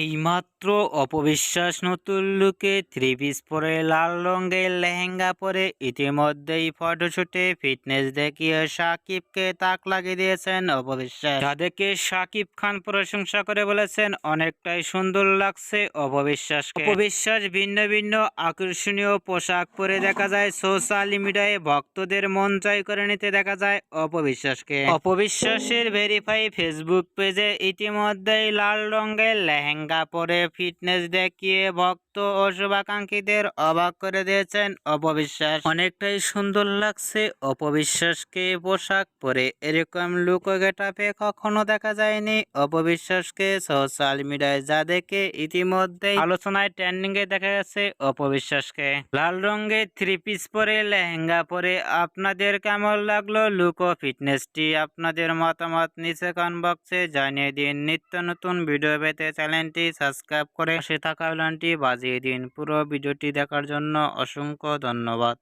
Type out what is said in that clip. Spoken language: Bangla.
এইমাত্র অপবিশ্বাস নতুন লুকে থ্রি পিস পরে লাল রঙের লেহেঙ্গা পরে ইতিমধ্যেই ফটোশুটে ফিটনেস দেখিয়ে সাকিবকে তাক লাগিয়ে দিয়েছেন অপবিশ্বাস। যাদেরকে সাকিব খান প্রশংসা করে বলেছেন অনেকটাই সুন্দর লাগছে অপবিশ্বাসকে। অপবিশ্বাস ভিন্ন ভিন্ন আকর্ষণীয় পোশাক পরে দেখা যায় সোশ্যাল মিডিয়ায় ভক্তদের মন জয় করে নিতে দেখা যায় অপবিশ্বাসকে। অপবিশ্বাসের ভেরিফাই ফেসবুক পেজে ইতিমধ্যেই লাল রঙের লেহেঙ্গা পরে ফিটনেস দেখিয়ে ভক্ত ও শুভাকাঙ্ক্ষীদের অবাক করে দিয়েছেন অপবিশ্বাস। অনেকটাই সুন্দর লাগছে অপবিশ্বাসকে পোশাক পরে। এরকম লুক ও গেটআপে কখনো দেখা যায়নি অপবিশ্বাসকে সোশ্যাল মিডিয়ায়, যা দেখে ইতিমধ্যেই আলোচনায় ট্রেন্ডিং এ দেখা গেছে অপবিশ্বাসকে। লাল রঙের থ্রি পিস পরে লেহেঙ্গা পরে আপনাদের কেমন লাগলো লুক ও ফিটনেসটি? আপনাদের মতামত নিচে কমেন্ট বক্সে জানিয়ে দিন। নিত্য নতুন ভিডিও পেতে চ্যানেলটি সাবস্ক্রাইব করে পাশে থাকা বেলটি বাজিয়ে দিন। পুরো ভিডিওটি দেখার জন্য অসংখ্য ধন্যবাদ।